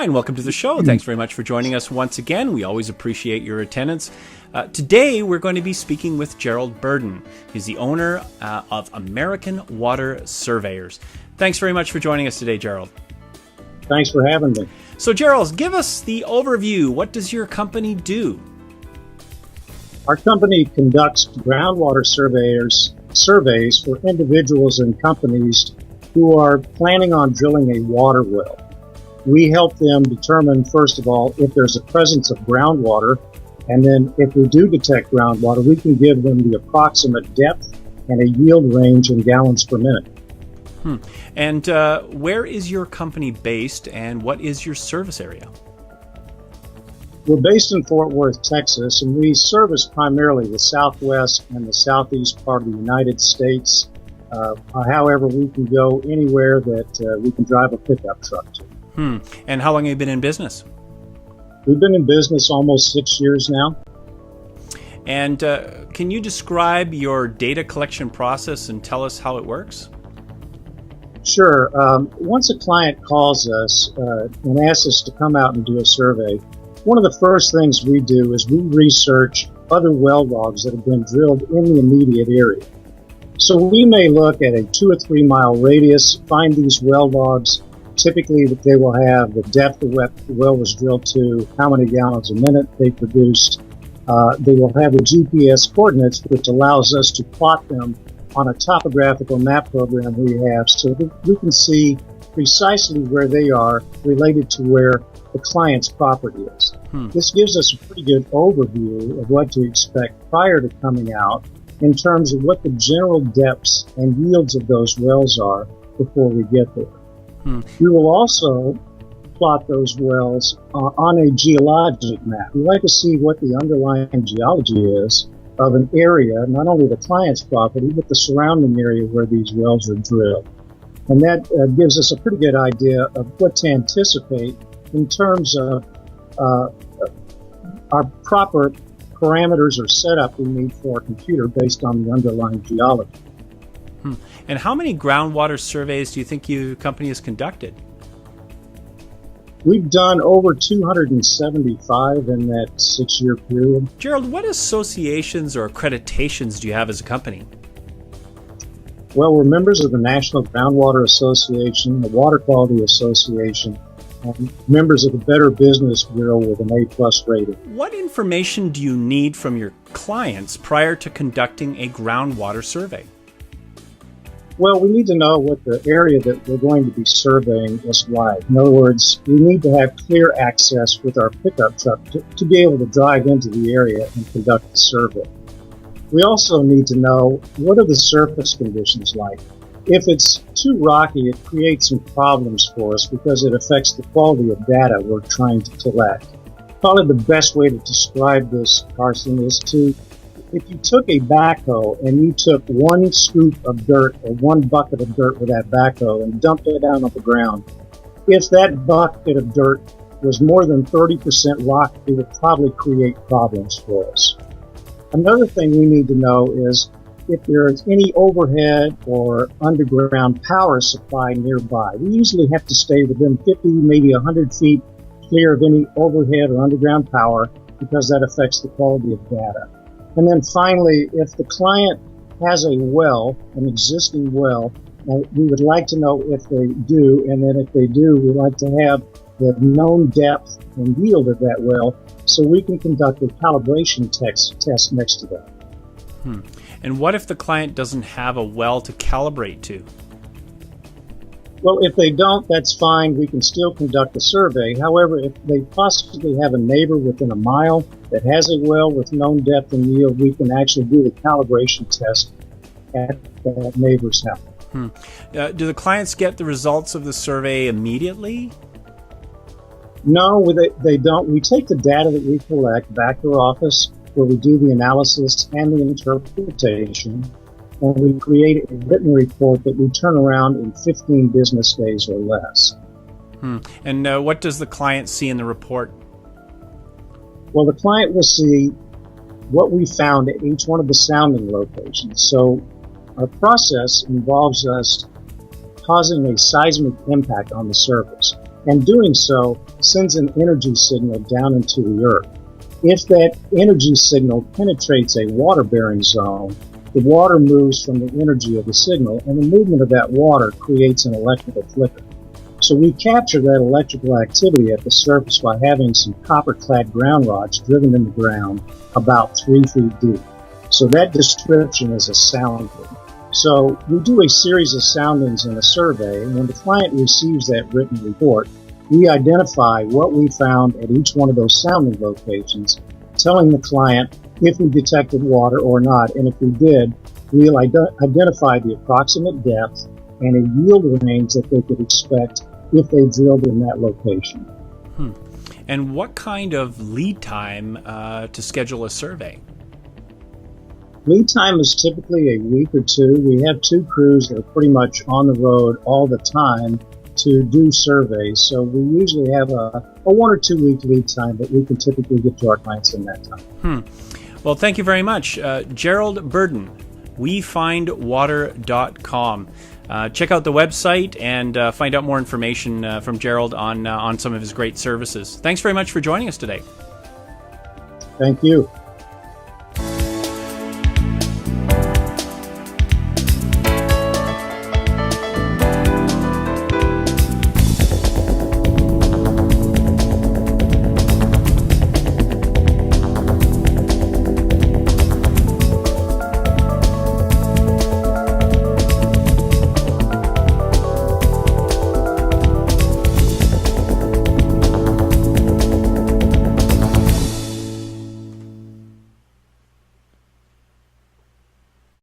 Hi, and welcome to the show. Thanks very much for joining us once again. We always appreciate your attendance. Today, we're going to be speaking with Gerald Burden. He's the owner of American Water Surveyors. Thanks very much for joining us today, Gerald. Thanks for having me. So, Gerald, give us the overview. What does your company do? Our company conducts groundwater surveys for individuals and companies who are planning on drilling a water well. We help them determine, first of all, if there's a presence of groundwater, and then if we do detect groundwater, we can give them the approximate depth and a yield range in gallons per minute. And where is your company based, and what is your service area? We're based in Fort Worth, Texas, and we service primarily the southwest and the southeast part of the United States. However, we can go anywhere that we can drive a pickup truck to. And how long have you been in business? We've been in business almost 6 years now. And can you describe your data collection process and tell us how it works? Sure. Once a client calls us and asks us to come out and do a survey, one of the first things we do is we research other well logs that have been drilled in the immediate area. So we may look at a 2 or 3 mile radius, find these well logs. Typically, they will have the depth of what the well was drilled to, how many gallons a minute they produced. They will have the GPS coordinates, which allows us to plot them on a topographical map program we have so that we can see precisely where they are related to where the client's property is. This gives us a pretty good overview of what to expect prior to coming out in terms of what the general depths and yields of those wells are before we get there. We will also plot those wells on a geologic map. We like to see what the underlying geology is of an area, not only the client's property, but the surrounding area where these wells are drilled. And that gives us a pretty good idea of what to anticipate in terms of our proper parameters or setup we need for a computer based on the underlying geology. And how many groundwater surveys do you think your company has conducted? We've done over 275 in that 6-year period. Gerald, what associations or accreditations do you have as a company? Well, we're members of the National Groundwater Association, the Water Quality Association, and members of the Better Business Bureau with an A+ rating. What information do you need from your clients prior to conducting a groundwater survey? Well, we need to know what the area that we're going to be surveying is like. In other words, we need to have clear access with our pickup truck to be able to drive into the area and conduct the survey. We also need to know what are the surface conditions like. If it's too rocky, it creates some problems for us because it affects the quality of data we're trying to collect. Probably the best way to describe this, Carson, is if you took a backhoe and you took one scoop of dirt or one bucket of dirt with that backhoe and dumped it down on the ground, if that bucket of dirt was more than 30% rock, it would probably create problems for us. Another thing we need to know is if there's any overhead or underground power supply nearby. We usually have to stay within 50, maybe 100 feet clear of any overhead or underground power because that affects the quality of data. And then finally, if the client has a well, an existing well, we would like to know if they do, and then if they do, we'd like to have the known depth and yield of that well so we can conduct a calibration test next to that. And what if the client doesn't have a well to calibrate to? Well, if they don't, that's fine. We can still conduct a survey. However, if they possibly have a neighbor within a mile that has a well with known depth and yield, we can actually do the calibration test at that neighbor's house. Do the clients get the results of the survey immediately? No, they don't. We take the data that we collect back to our office where we do the analysis and the interpretation, and we create a written report that we turn around in 15 business days or less. And what does the client see in the report? Well, the client will see what we found at each one of the sounding locations. So our process involves us causing a seismic impact on the surface. and doing so sends an energy signal down into the earth. If that energy signal penetrates a water-bearing zone, the water moves from the energy of the signal, and the movement of that water creates an electrical flicker. So we capture that electrical activity at the surface by having some copper-clad ground rods driven in the ground about 3 feet deep. So that description is a sounding. So we do a series of soundings in a survey, and when the client receives that written report, we identify what we found at each one of those sounding locations, telling the client if we detected water or not, and if we did, we'll identify the approximate depth and a yield range that they could expect if they drilled in that location. And what kind of lead time to schedule a survey? Lead time is typically a week or two. We have 2 crews that are pretty much on the road all the time to do surveys. So we usually have a 1 or 2 week lead time, but we can typically get to our clients in that time. Well, thank you very much. Gerald Burden, wefindwater.com. Check out the website and find out more information from Gerald on some of his great services. Thanks very much for joining us today. Thank you.